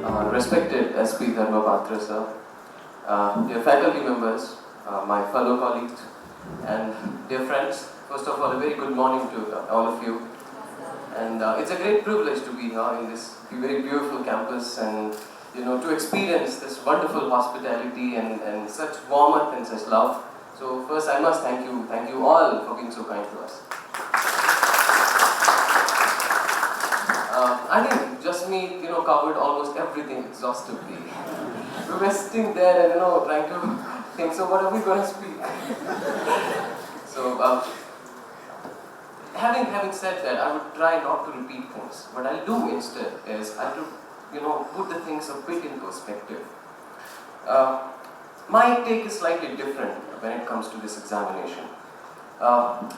Respected SP Dharmapatra sir, dear faculty members, my fellow colleagues, and dear friends, first of all, a very good morning to all of you. And it's a great privilege to be here in this very beautiful campus and to experience this wonderful hospitality and such warmth and such love. So first I must thank you all for being so kind to us. I think just me, covered almost everything exhaustively. We were sitting there and, trying to think, so what are we going to speak? So, having said that, I would try not to repeat things. What I'll do instead is I'll put the things a bit in perspective. My take is slightly different when it comes to this examination.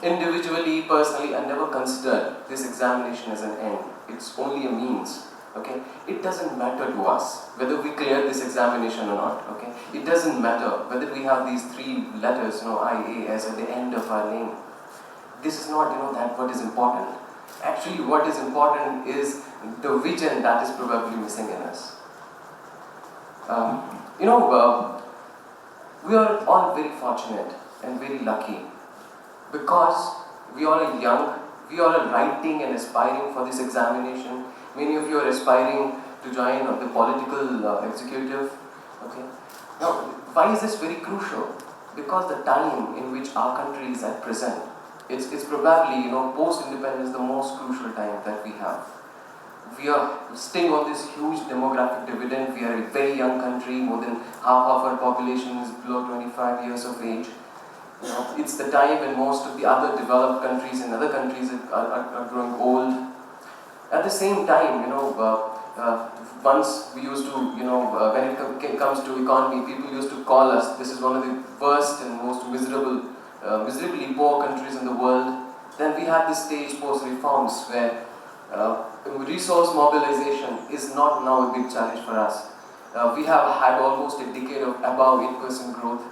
Individually, personally, I never considered this examination as an end. It's only a means. Okay? It doesn't matter to us whether we clear this examination or not. Okay? It doesn't matter whether we have these three letters, IAS at the end of our name. This is not, that what is important. Actually, what is important is the vision that is probably missing in us. We are all very fortunate and very lucky because we all are young, we all are writing and aspiring for this examination. Many of you are aspiring to join the political executive. Okay. Now, why is this very crucial? Because the time in which our country is at present, it's probably, post-independence, the most crucial time that we have. We are staying on this huge demographic dividend. We are a very young country. More than half of our population is below 25 years of age. It's the time when most of the other developed countries and other countries are growing old. At the same time, once we used to, when it comes to economy, people used to call us, this is one of the worst and most miserably poor countries in the world. Then we had this stage post-reforms where resource mobilization is not now a big challenge for us. We have had almost a decade of above 8% growth.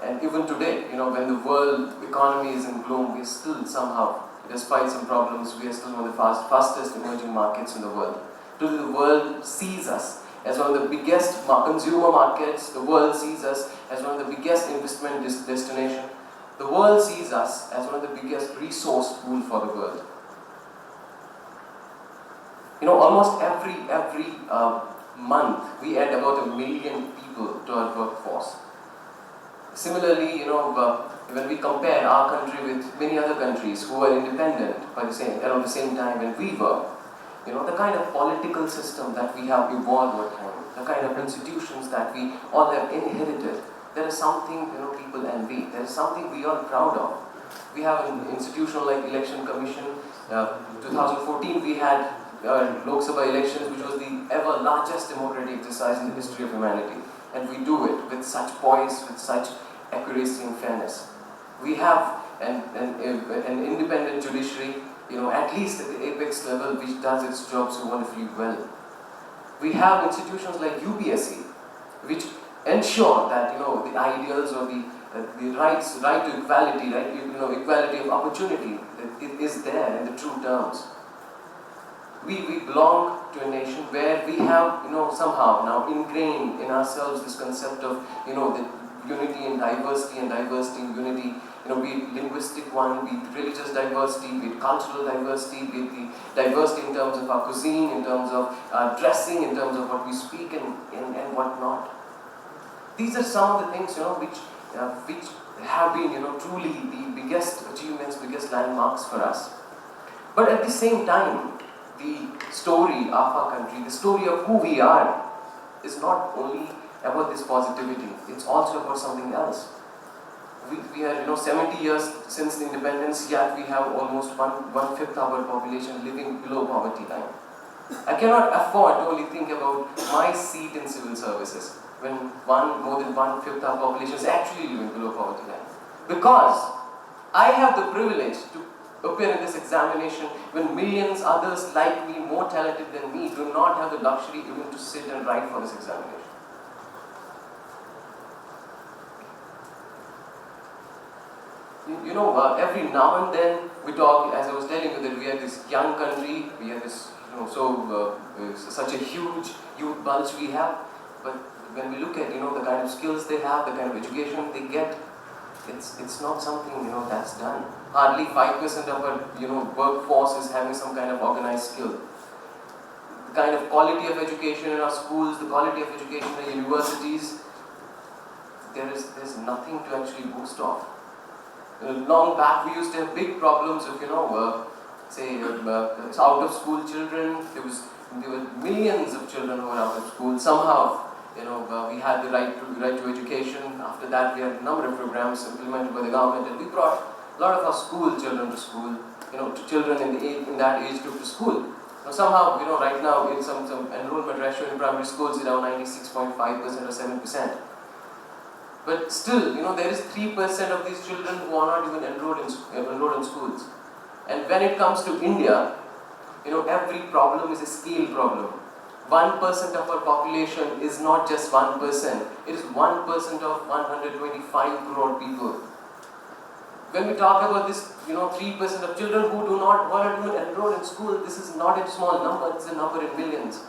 And even today, when the world economy is in gloom, we still somehow, despite some problems, we are still one of the fastest emerging markets in the world. Today the world sees us as one of the biggest consumer markets. The world sees us as one of the biggest investment destination. The world sees us as one of the biggest resource pool for the world. Almost every month we add about 1 million people to our workforce. Similarly, when we compare our country with many other countries who were independent around the same time when we were, the kind of political system that we have evolved over time, the kind of institutions that we all have inherited, there is something people envy. There is something we are proud of. We have an institution like Election Commission. 2014 we had Lok Sabha elections, which was the ever largest democratic exercise in the history of humanity. And we do it with such poise, with such accuracy and fairness. We have an independent judiciary, at least at the apex level, which does its job so wonderfully well. We have institutions like UPSC, which ensure that the ideals or the right to equality, equality of opportunity, that it is there in the true terms. We belong to a nation where we have, somehow now ingrained in ourselves this concept of, the unity in diversity and diversity in unity, be it linguistic one, be it religious diversity, be it cultural diversity, be it the diversity in terms of our cuisine, in terms of our dressing, in terms of what we speak and what not. These are some of the things, which have been, truly the biggest achievements, biggest landmarks for us. But at the same time, the story of our country, the story of who we are, is not only about this positivity, it's also about something else. We are 70 years since the independence, yet we have almost one-fifth of our population living below poverty line. I cannot afford to only think about my seat in civil services when more than one-fifth of our population is actually living below poverty line. Because I have the privilege to appear in this examination when millions others like me, more talented than me, do not have the luxury even to sit and write for this examination. Every now and then we talk, as I was telling you, that we are this young country, we are this, such a huge youth bulge we have, but when we look at, the kind of skills they have, the kind of education they get, it's not something, that's done. Hardly 5% of our, workforce is having some kind of organized skill. The kind of quality of education in our schools, the quality of education in the universities, there's nothing to actually boast off. Long back, we used to have big problems of, out of school children. There were millions of children who were out of school. Somehow, we had the right to education. After that, we had a number of programs implemented by the government, and we brought a lot of our school children to school. To children in that age group to school. Now somehow, right now, in some enrollment ratio in primary schools is around 96.5% or 7%. But still, there is 3% of these children who are not even enrolled in schools. And when it comes to India, every problem is a scale problem. 1% of our population is not just 1%. It is 1% of 125 crore people. When we talk about this, 3% of children who are not even enrolled in school, this is not a small number, it's a number in millions.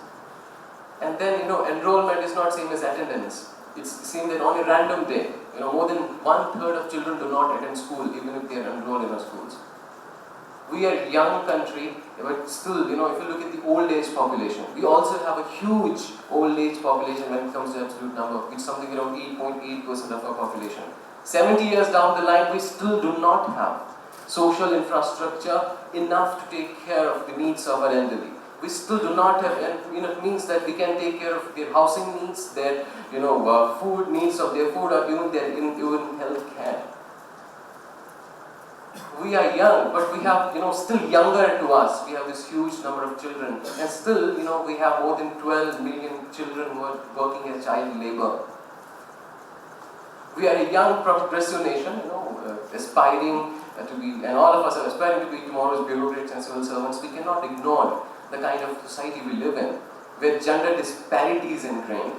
And then, enrollment is not same as attendance. It's seen that on a random day, more than 1/3 of children do not attend school, even if they are enrolled in our schools. We are a young country, but still, if you look at the old age population, we also have a huge old age population when it comes to absolute number, which is something around 8.8% of our population. 70 years down the line, we still do not have social infrastructure enough to take care of the needs of our elderly. We still do not have enough means that we can take care of their housing needs, their food needs of their food, or even their health care. We are young, but we have still younger to us. We have this huge number of children, and still we have more than 12 million children who are working as child labor. We are a young progressive nation, aspiring to be, and all of us are aspiring to be tomorrow's bureaucrats and civil servants. We cannot ignore the kind of society we live in, where gender disparity is ingrained.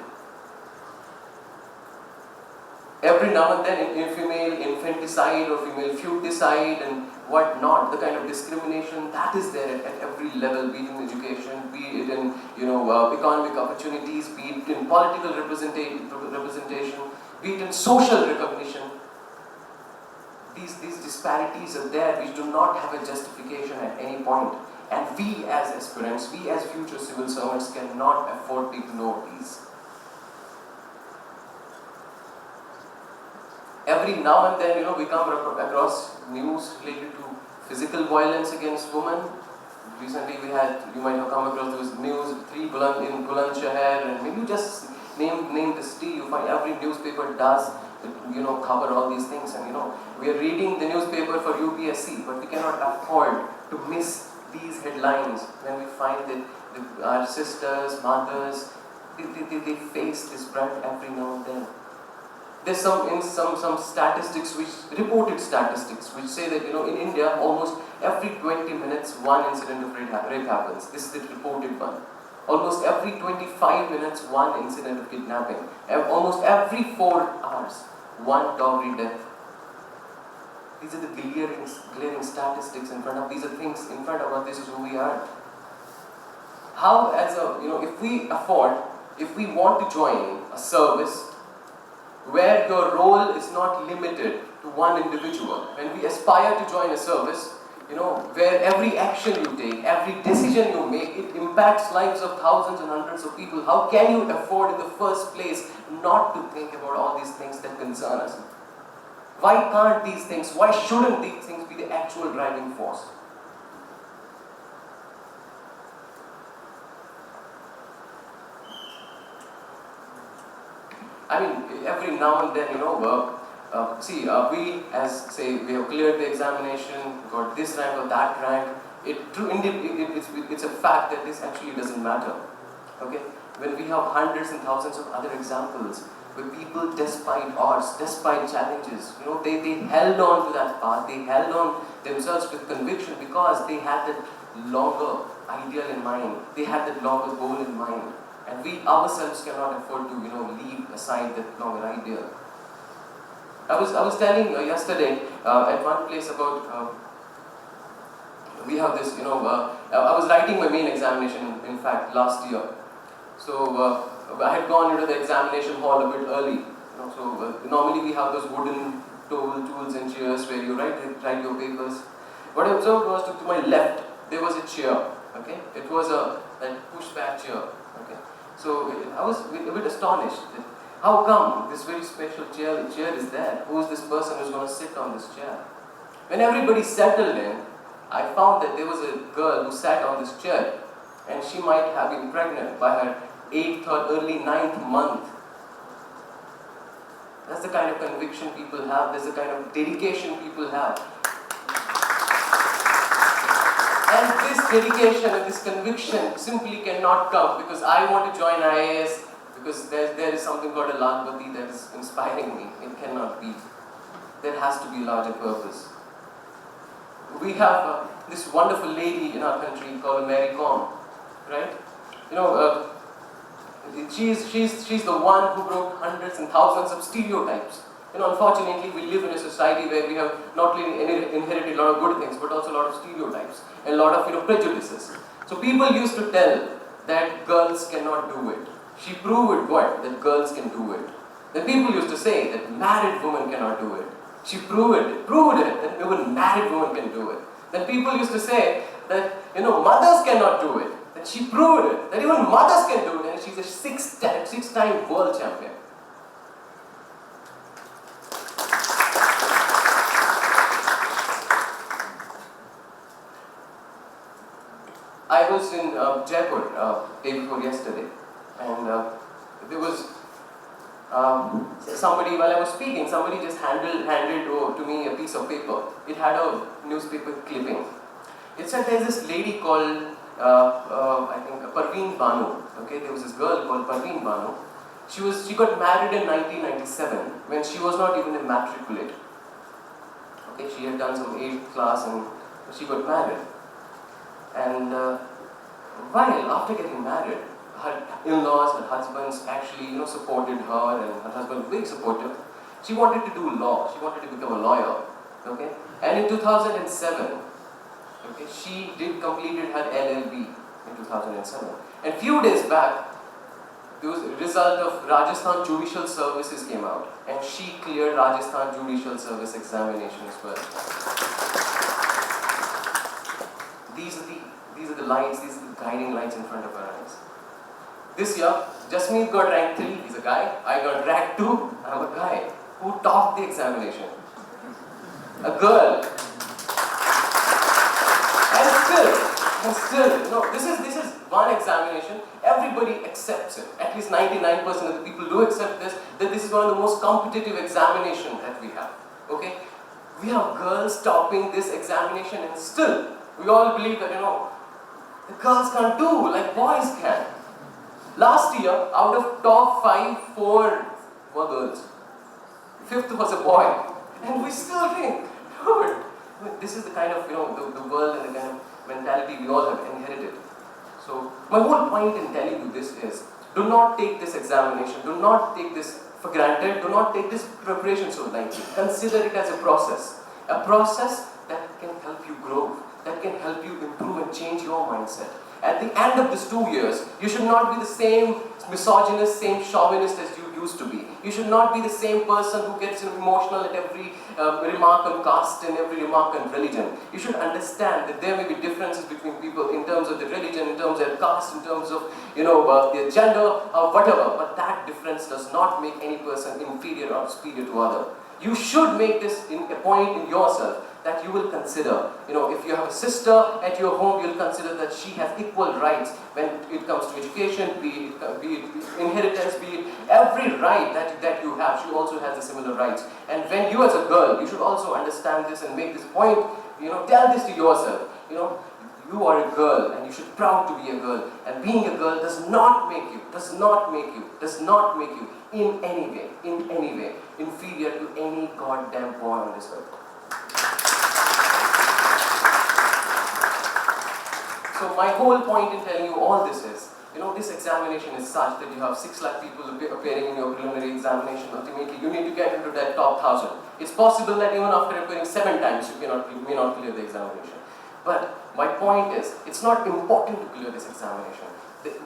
Every now and then, female infanticide or female feudicide and whatnot, the kind of discrimination that is there at every level, be it in education, be it in economic opportunities, be it in political representation, be it in social recognition. These disparities are there which do not have a justification at any point. And we as aspirants, we as future civil servants cannot afford to ignore these. Every now and then, we come across news related to physical violence against women. Recently we had, you might have come across those news, 3 in Bulandshahr, and maybe you just name the city, you find every newspaper does, cover all these things. And we are reading the newspaper for UPSC, but we cannot afford to miss these headlines when we find that our sisters, mothers, they face this brunt every now and then. There's some statistics, reported statistics, which say that in India almost every 20 minutes one incident of rape happens. This is the reported one. Almost every 25 minutes one incident of kidnapping. Almost every 4 hours one dowry death. These are the glaring statistics in front of. These are things in front of us. This is who we are. How, as if we want to join a service where your role is not limited to one individual, when we aspire to join a service, where every action you take, every decision you make, it impacts lives of thousands and hundreds of people, how can you afford in the first place not to think about all these things that concern us? Why can't these things, why shouldn't these things be the actual driving force? I mean, every now and then, we have cleared the examination, got this rank or that rank. It's a fact that this actually doesn't matter. Okay? When we have hundreds and thousands of other examples, where people, despite odds, despite challenges, they held on to that path, they held on themselves with conviction because they had that longer ideal in mind, they had that longer goal in mind. And we ourselves cannot afford to, leave aside that longer ideal. I was telling yesterday at one place about we have this, I was writing my main examination, in fact, last year. So I had gone into the examination hall a bit early. Normally we have those wooden tools and chairs where you write your papers. What I observed was to my left there was a chair. Okay, it was a pushback chair. Okay, so I was a bit astonished. How come this very special chair is there? Who is this person who's going to sit on this chair? When everybody settled in, I found that there was a girl who sat on this chair, and she might have been pregnant by her 8th or early 9th month. That's the kind of conviction people have, that's the kind of dedication people have. And this dedication and this conviction simply cannot come because I want to join IAS, because there is something called a Lagbati that is inspiring me. It cannot be. There has to be a larger purpose. We have this wonderful lady in our country called Mary Kom, right? She's the one who broke hundreds and thousands of stereotypes. Unfortunately, we live in a society where we have not only inherited a lot of good things, but also a lot of stereotypes and a lot of prejudices. So people used to tell that girls cannot do it. She proved what? That girls can do it. Then people used to say that married women cannot do it. She proved it that even married women can do it. Then people used to say that mothers cannot do it. Then she proved it that even mothers can do it, and she's a six-time world champion. I was in Jaipur day before yesterday, and there was somebody, while I was speaking, somebody just handed to me a piece of paper. It had a newspaper clipping. It said there's this lady called, I think, Parveen Banu. Okay, there was this girl called Parveen Banu. She got married in 1997 when she was not even a matriculate. Okay, she had done some 8th class and she got married. And while after getting married, her in-laws, her husbands actually supported her, and her husband was very supportive. She wanted to do law. She wanted to become a lawyer. Okay, and in 2007, okay, she completed her LLB in 2007. And few days back, the result of Rajasthan Judicial Services came out, and she cleared Rajasthan Judicial Service examination as well. These are the lights, these are the guiding lights in front of our eyes. This year, Jasmeet got rank 3, he's a guy. I got rank 2, I'm a guy. Who topped the examination? A girl. And still, this is one examination. Everybody accepts it. At least 99% of the people do accept this, that this is one of the most competitive examinations that we have. Okay? We have girls topping this examination, and still, we all believe that, the girls can't do like boys can. Last year, out of top 5, 4 were girls. 5th was a boy. And we still think, dude, this is the kind of, the world and the kind of mentality we all have inherited. So, my whole point in telling you this is, do not take this examination, do not take this for granted, do not take this preparation so lightly. Consider it as a process that can help you grow, that can help you improve and change your mindset. At the end of these 2 years, you should not be the same misogynist, same chauvinist as you used to be. You should not be the same person who gets emotional at every remark on caste and every remark on religion. You should understand that there may be differences between people in terms of the religion, in terms of their caste, in terms of their gender, or whatever. But that difference does not make any person inferior or superior to other. You should make this a point in yourself that you will consider. If you have a sister at your home, you'll consider that she has equal rights when it comes to education, be it inheritance, be it every right that you have, she also has the similar rights. And when you as a girl, you should also understand this and make this point, tell this to yourself. You are a girl and you should be proud to be a girl. And being a girl does not make you in any way inferior to any goddamn boy on this earth. So my whole point in telling you all this is, this examination is such that you have 6 lakh people appearing in your preliminary examination. Ultimately, you need to get into that top 1,000. It's possible that even after appearing 7 times, you may not clear the examination. But my point is, it's not important to clear this examination.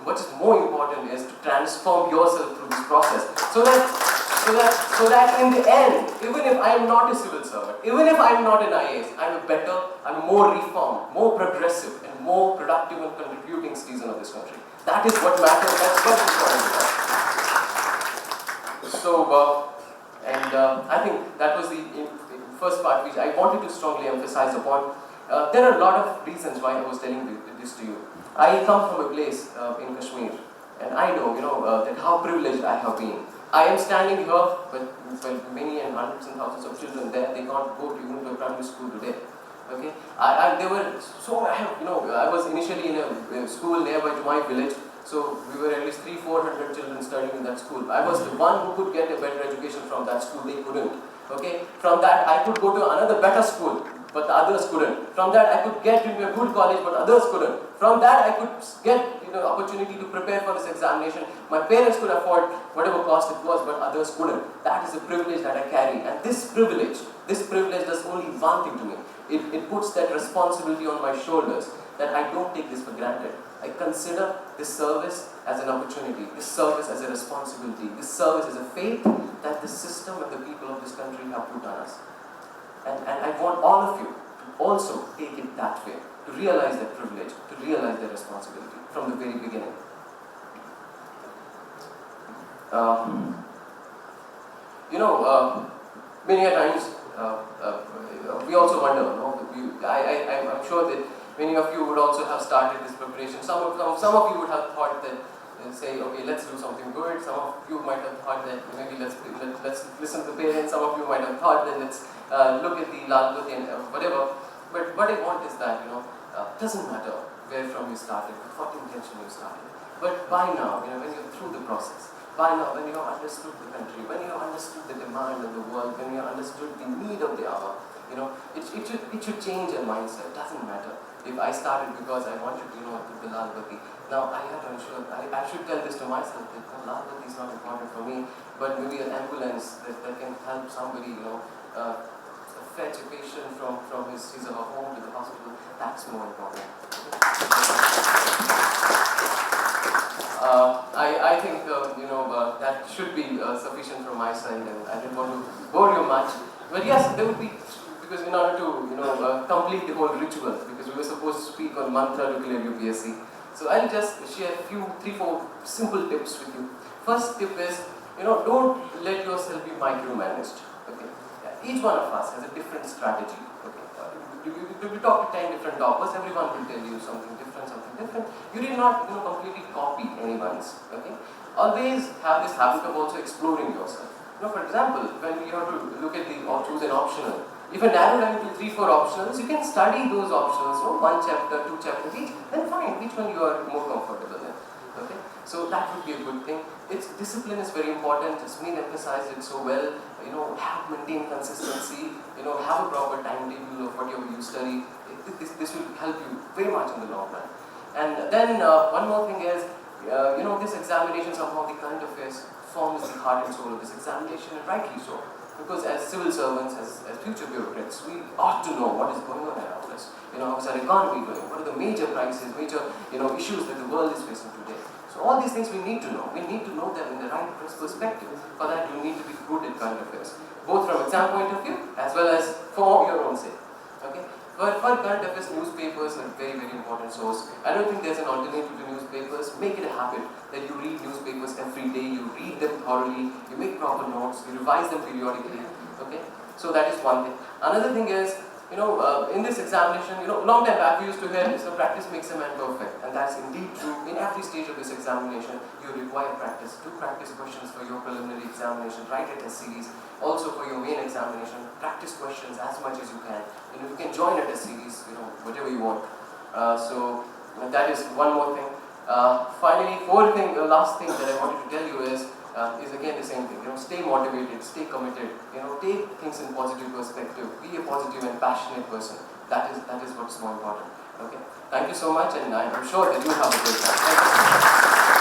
What is more important is to transform yourself through this process, so that in the end, even if I am not a civil servant, even if I am not an IAS, I'm a more reformed, more progressive, and more productive and contributing citizen of this country. That is what matters. That's what's important. So, I think that was the first part which I wanted to strongly emphasize upon. There are a lot of reasons why I was telling this to you. I come from a place in Kashmir, and I know, that how privileged I have been. I am standing here, but many and hundreds and thousands of children there, they can't go to even to a primary school today. Okay, I was initially in a school nearby to my village. So we were at least 300-400 children studying in that school. I was the one who could get a better education from that school. They couldn't. Okay. From that I could go to another better school, but the others couldn't. From that I could get into a good college, but others couldn't. From that I could get opportunity to prepare for this examination. My parents could afford whatever cost it was, but others couldn't. That is a privilege that I carry, and this privilege does only one thing to me. It puts that responsibility on my shoulders, that I don't take this for granted. I consider this service as an opportunity, this service as a responsibility, this service as a faith that the system and the people of this country have put on us. And I want all of you to also take it that way, to realize that privilege, to realize that responsibility from the very beginning. Many a times we also wonder, I'm sure that many of you would also have started this preparation. Some of you would have thought that, say, okay, let's do something good. Some of you might have thought that maybe let's listen to the parents. Some of you might have thought that let's look at the Lalpati and whatever. But what I want is that, doesn't matter where from you started, with what intention you started. But by now, when you're through the process, by now, when you have understood the country, when you have understood the demand of the world, when you have understood the need of the hour, it should change your mindset. It doesn't matter. If I started because I wanted to, the Lalpati, now I have to ensure, I should tell this to myself that Lalpati is not important for me, but maybe an ambulance that can help somebody, fetch a patient from his or her home to the hospital, that's more important. I think, that should be sufficient from my side, and I didn't want to bore you much. But yes, there would be, because in order to complete the whole ritual, because we were supposed to speak on mantra to clear UPSC. So I'll just share 3-4 simple tips with you. First tip is, don't let yourself be micromanaged. Okay, each one of us has a different strategy. Okay, if you talk to 10 different toppers, everyone will tell you something different. You did not, completely copy anyone's. Okay, always have this habit of also exploring yourself. For example, when you have to look at or choose an optional, if you narrow down to 3-4 optionals, you can study those optionals, 1 chapter, 2 chapters each, then find which one you are more comfortable in. Okay, so that would be a good thing. Discipline is very important. Jasmine emphasized it so well. Maintain consistency. Have a proper timetable of whatever you study. This will help you very much in the long run. And then one more thing is, this examination, somehow the current affairs forms the heart and soul of this examination, and rightly so. Because as civil servants, as future bureaucrats, we ought to know what is going on around us. How's our economy going? What are the major crises, major issues that the world is facing today? So all these things we need to know. We need to know them in the right perspective. For that, you need to be good at current affairs, both from exam point of view as well as for your own sake. Okay. For current affairs, newspapers are a very, very important source. I don't think there's an alternative to newspapers. Make it a habit that you read newspapers every day, you read them thoroughly, you make proper notes, you revise them periodically. Okay? So that is one thing. Another thing is, in this examination, long time back we used to hear this, practice makes a man perfect. And that's indeed true. In every stage of this examination, you require practice. Do practice questions for your preliminary examination, write a test series. Also for your main examination, practice questions as much as you can. You can join a test series, whatever you want. So that is one more thing. Finally, the last thing that I wanted to tell you is again the same thing. Stay motivated, stay committed. Take things in positive perspective. Be a positive and passionate person. That is what's more important. Okay. Thank you so much, and I'm sure that you have a great time. Thank you.